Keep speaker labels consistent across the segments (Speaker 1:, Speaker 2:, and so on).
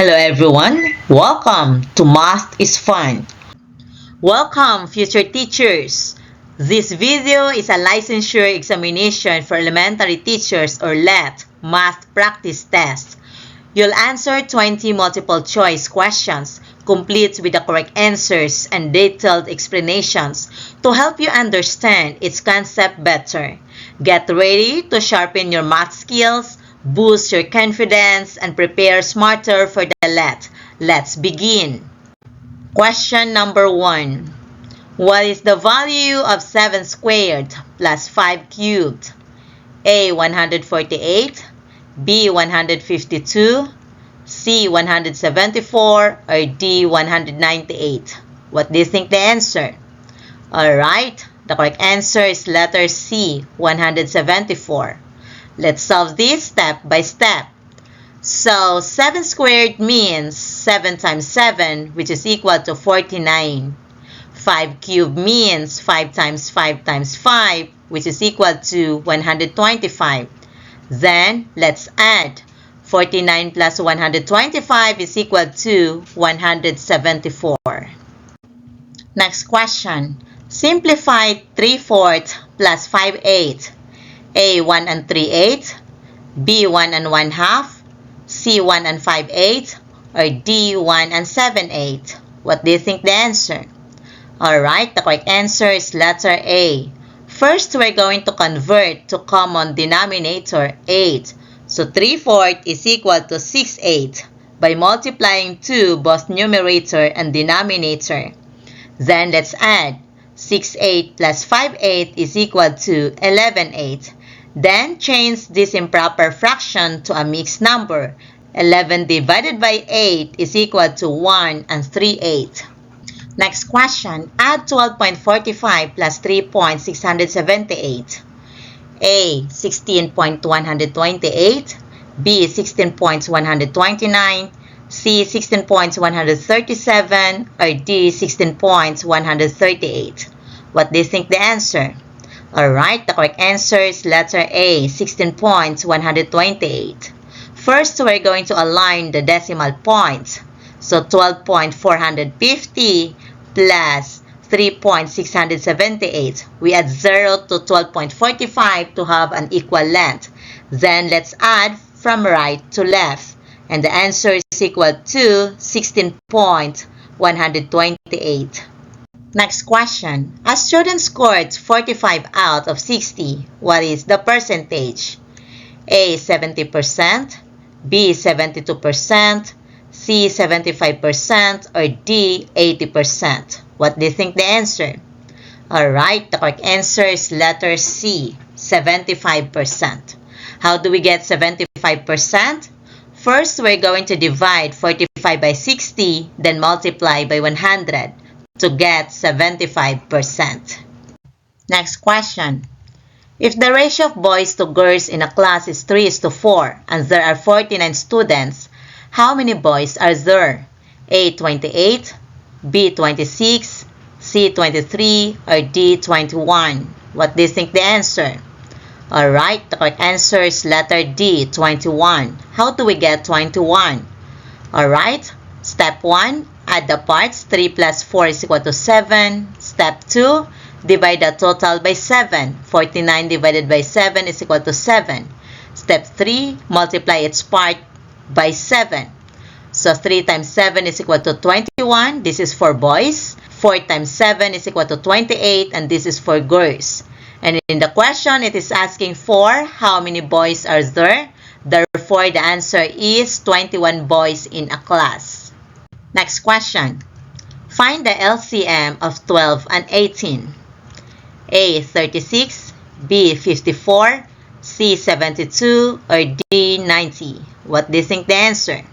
Speaker 1: Hello everyone, welcome to Math is Fun. Welcome future teachers. This video is a licensure examination for elementary teachers or LET math practice test. You'll answer 20 multiple choice questions, complete with the correct answers and detailed explanations to help you understand its concept better. Get ready to sharpen your math skills, boost your confidence, and prepare smarter for the LET. Let's begin. Question number 1. What is the value of 7 squared plus 5 cubed? A. 148, B. 152, C. 174, or D. 198? What do you think the answer? Alright, the correct answer is letter C, 174. Let's solve this step by step. So, 7 squared means 7 times 7, which is equal to 49. 5 cubed means 5 times 5 times 5, which is equal to 125. Then, let's add. 49 plus 125 is equal to 174. Next question. Simplify 3/4 plus 5/8. A. 1 and 3/8, B. 1 and 1/2, C. 1 and 5/8, or D. 1 and 7/8? What do you think the answer? Alright, the correct answer is letter A. First, we're going to convert to common denominator 8. So 3/4 is equal to 6/8 by multiplying 2 both numerator and denominator. Then let's add. 6/8 plus 5/8 is equal to 11/8. Then change this improper fraction to a mixed number. 11 divided by 8 is equal to 1 and 3/8. Next question. Add 12.45 plus 3.678. A. 16.128, B. 16.129, C. 16.137, or D. 16.138? What do you think the answer? Alright, the correct answer is letter A, 16.128. First, we're going to align the decimal points. So 12.450 plus 3.678. We add 0 to 12.45 to have an equal length. Then let's add from right to left. And the answer is equal to 16.128. Next question. A student scored 45 out of 60. What is the percentage? A. 70%, B. 72%, C. 75%, or D. 80%? What do you think the answer? Alright, the correct answer is letter C, 75%. How do we get 75%? First, we're going to divide 45 by 60, then multiply by 100. To get 75%. Next question. If the ratio of boys to girls in a class is 3:4 and there are 49 students, how many boys are there? A. 28, B. 26, C. 23, or D. 21? What do you think the answer? Alright, the correct answer is letter D, 21. How do we get 21? Alright, step 1. Add the parts. 3 plus 4 is equal to 7. Step 2. Divide the total by 7. 49 divided by 7 is equal to 7. Step 3. Multiply its part by 7. So 3 times 7 is equal to 21. This is for boys. 4 times 7 is equal to 28. And this is for girls. And in the question, it is asking for how many boys are there. Therefore, the answer is 21 boys in a class. Next question. Find the LCM of 12 and 18. A. 36, B. 54, C. 72, or D. 90? What do you think the answer?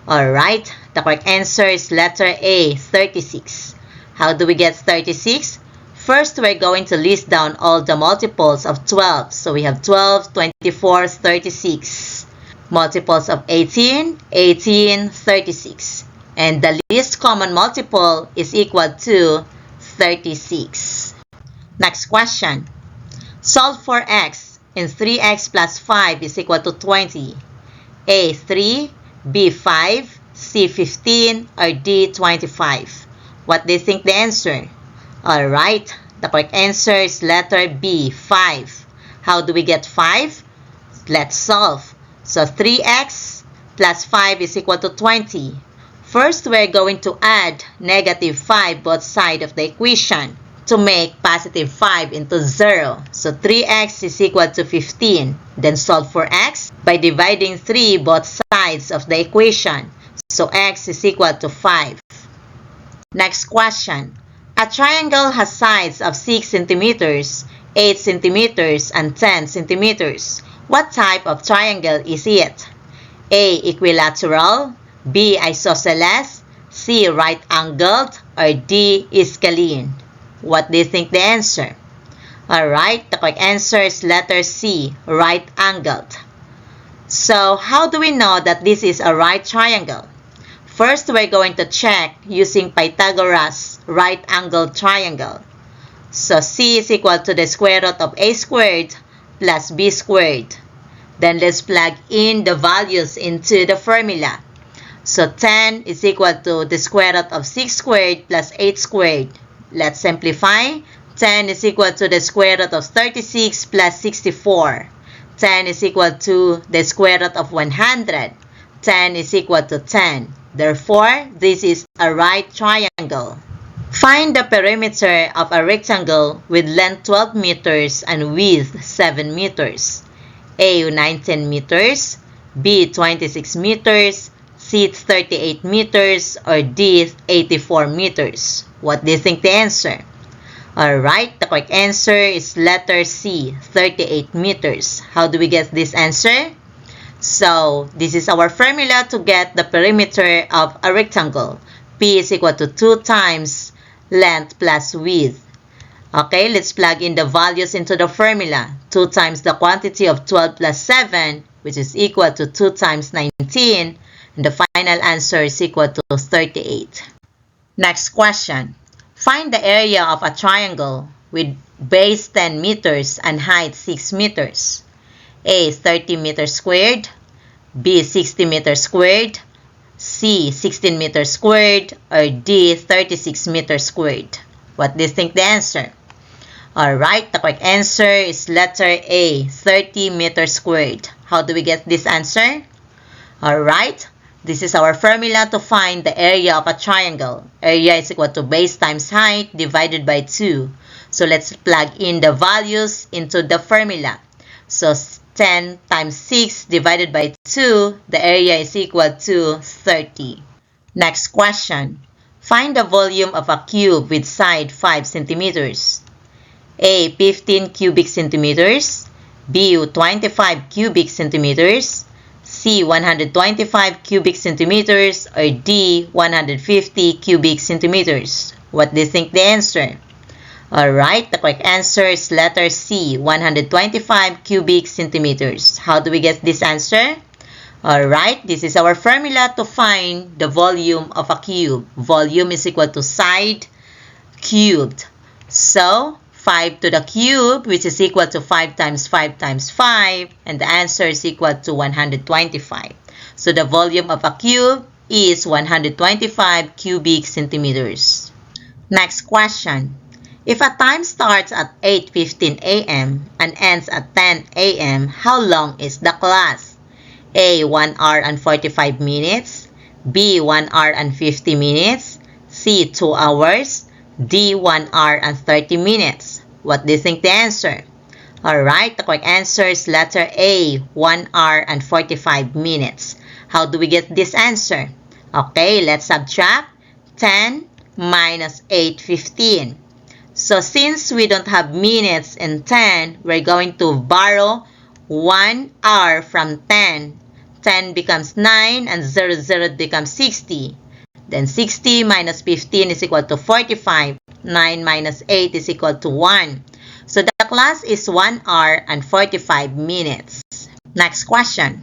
Speaker 1: Alright, the correct answer is letter A, 36. How do we get 36? First, we're going to list down all the multiples of 12. So we have 12, 24, 36. Multiples of 18, 18, 36. And the least common multiple is equal to 36. Next question. Solve for x in 3x plus 5 is equal to 20. A. 3, B. 5, C. 15, or D. 25? What do you think the answer? Alright, the correct answer is letter B, 5. How do we get 5? Let's solve. So 3x plus 5 is equal to 20. First, we're going to add negative 5 both sides of the equation to make positive 5 into 0. So 3x is equal to 15. Then solve for x by dividing 3 both sides of the equation. So x is equal to 5. Next question. A triangle has sides of 6 centimeters, 8 centimeters, and 10 centimeters. What type of triangle is it? A. Equilateral, B. Isosceles, C. Right-angled, or D. Scalene? What do you think the answer? Alright, the correct answer is letter C, right-angled. So, how do we know that this is a right triangle? First, we're going to check using Pythagoras' right-angled triangle. So, C is equal to the square root of A squared plus B squared. Then, let's plug in the values into the formula. So, 10 is equal to the square root of 6 squared plus 8 squared. Let's simplify. 10 is equal to the square root of 36 plus 64. 10 is equal to the square root of 100. 10 is equal to 10. Therefore, this is a right triangle. Find the perimeter of a rectangle with length 12 meters and width 7 meters. A. 19 meters, B. 26 meters, C. 38 meters, or D. 84 meters. What do you think the answer? Alright, the correct answer is letter C, 38 meters. How do we get this answer? So, this is our formula to get the perimeter of a rectangle. P is equal to 2 times length plus width. Okay, let's plug in the values into the formula. 2 times the quantity of 12 plus 7, which is equal to 2 times 19. And the final answer is equal to 38. Next question. Find the area of a triangle with base 10 meters and height 6 meters. A. 30 meters squared, B. 60 meters squared, C. 16 meters squared, or D. 36 meters squared. What do you think the answer? Alright, the correct answer is letter A, 30 meters squared. How do we get this answer? Alright, this is our formula to find the area of a triangle. Area is equal to base times height divided by 2. So let's plug in the values into the formula. So 10 times 6 divided by 2, the area is equal to 30. Next question. Find the volume of a cube with side 5 centimeters. A. 15 cubic centimeters, B. 25 cubic centimeters, C. 125 cubic centimeters, or D. 150 cubic centimeters. What do you think the answer? Alright, the correct answer is letter C, 125 cubic centimeters. How do we get this answer? Alright, this is our formula to find the volume of a cube. Volume is equal to side cubed. So, 5 to the cube, which is equal to 5 times 5 times 5, and the answer is equal to 125. So, the volume of a cube is 125 cubic centimeters. Next question. If a time starts at 8:15 a.m. and ends at 10 a.m., how long is the class? A. 1 hour and 45 minutes, B. 1 hour and 50 minutes, C. 2 hours, D. 1 hour and 30 minutes. What do you think the answer? Alright, the correct answer is letter A, 1 hour and 45 minutes. How do we get this answer? Okay, let's subtract 10 minus 8:15. So since we don't have minutes in 10, we're going to borrow 1 hour from 10. 10 becomes 9 and 0 becomes 60. Then 60 minus 15 is equal to 45. 9 minus 8 is equal to 1. So the class is 1 hour and 45 minutes. Next question.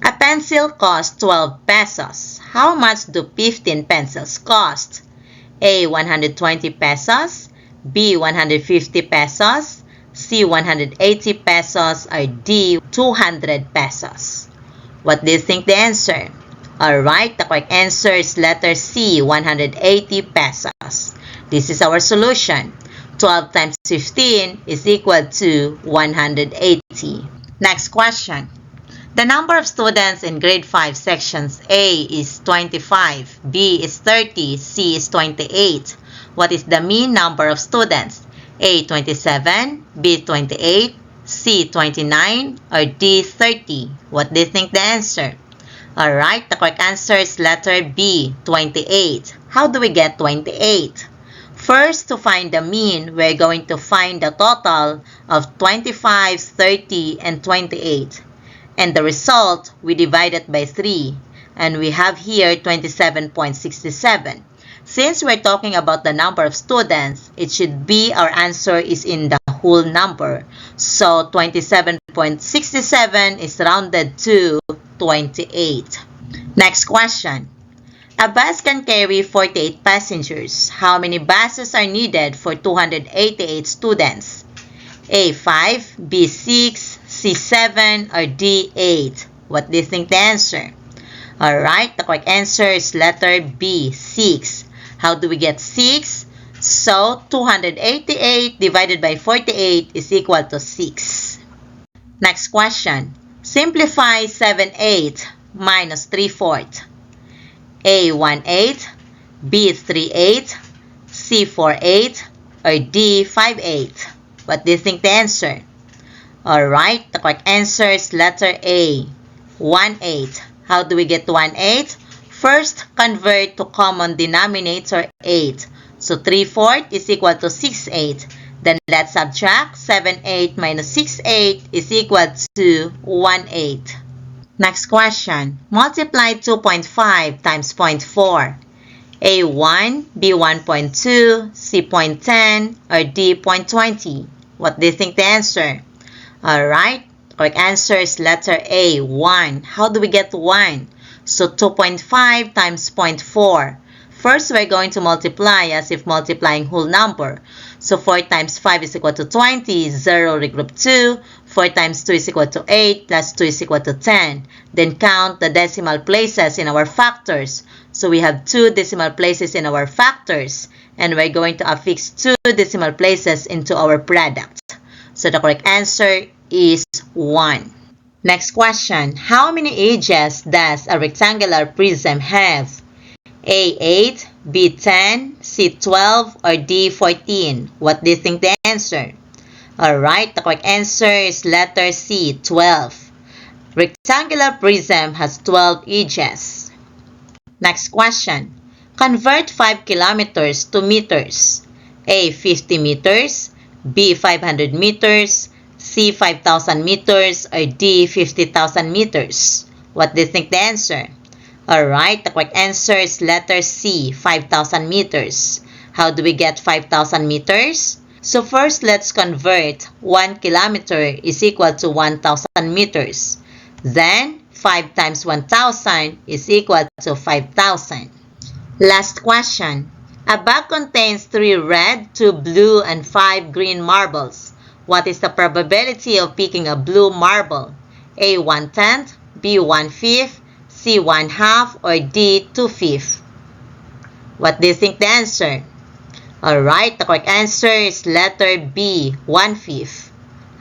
Speaker 1: A pencil costs 12 pesos. How much do 15 pencils cost? A. 120 pesos, B. 150 pesos, C. 180 pesos, or D. 200 pesos. What do you think the answer? Alright, the correct answer is letter C, 180 pesos. This is our solution. 12 times 15 is equal to 180. Next question. The number of students in grade 5 sections A is 25, B is 30, C is 28. What is the mean number of students? A, 27, B, 28, C, 29, or D, 30? What do you think the answer? Alright, the correct answer is letter B, 28. How do we get 28? First, to find the mean, we're going to find the total of 25, 30, and 28. And the result, we divide it by 3. And we have here 27.67. Since we're talking about the number of students, it should be our answer is in the whole number. So 27.67 is rounded to 28. Next question. A bus can carry 48 passengers. How many buses are needed for 288 students? A, 5, B, 6, C, 7, or D, 8? What do you think the answer? Alright, the correct answer is letter B, 6. How do we get 6? So, 288 divided by 48 is equal to 6. Next question. Simplify 7/8 minus 3/4. A, 1/8, B, 3/8, C, 4/8, or D, 5/8? What do you think the answer? Alright, the correct answer is letter A, 1/8. How do we get 1/8? First, convert to common denominator 8. So 3/4 is equal to 6/8. Then let's subtract 7/8 minus 6/8 is equal to 1/8. Next question. Multiply 2.5 times 0.4. A, 1, B, 1.2, C, 0.10, or D, 0.20? What do you think the answer? Alright, correct answer is letter A, 1. How do we get 1? So 2.5 times 0.4. First, we're going to multiply as if multiplying whole number. So 4 times 5 is equal to 20, 0 regroup 2. 4 times 2 is equal to 8, plus 2 is equal to 10. Then count the decimal places in our factors. So we have 2 decimal places in our factors. And we're going to affix 2 decimal places into our product. So the correct answer is 1. Next question. How many edges does a rectangular prism have? A, 8, B, 10, C, 12, or D, 14? What do you think the answer? Alright, the correct answer is letter C, 12. Rectangular prism has 12 edges. Next question. Convert 5 kilometers to meters. A, 50 meters, B, 500 meters, C, 5,000 meters, or D, 50,000 meters? What do you think the answer? Alright, the correct answer is letter C, 5,000 meters. How do we get 5,000 meters? So first, let's convert 1 kilometer is equal to 1,000 meters. Then, 5 times 1,000 is equal to 5,000. Last question. A bag contains 3 red, 2 blue, and 5 green marbles. What is the probability of picking a blue marble? A, 1/10, B, 1/5, C, 1/2, or D, 2/5? What do you think the answer? Alright, the correct answer is letter B, 1/5.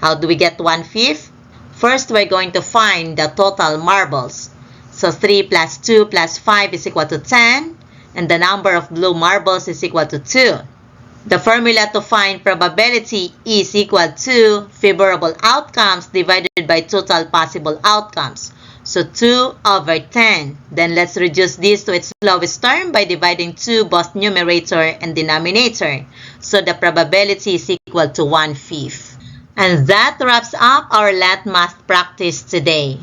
Speaker 1: How do we get 1/5? First, we're going to find the total marbles. So 3 plus 2 plus 5 is equal to 10, and the number of blue marbles is equal to 2. The formula to find probability is equal to favorable outcomes divided by total possible outcomes. So 2 over 10. Then let's reduce this to its lowest term by dividing 2 both numerator and denominator. So the probability is equal to 1/5. And that wraps up our Lat Math practice today.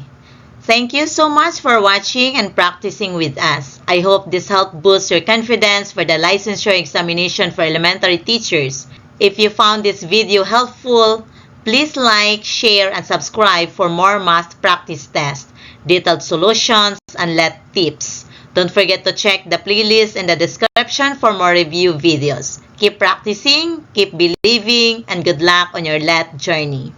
Speaker 1: Thank you so much for watching and practicing with us. I hope this helped boost your confidence for the licensure examination for elementary teachers. If you found this video helpful, please like, share, and subscribe for more math practice tests, detailed solutions, and Lat tips. Don't forget to check the playlist in the description for more review videos. Keep practicing, keep believing, and good luck on your Lat journey.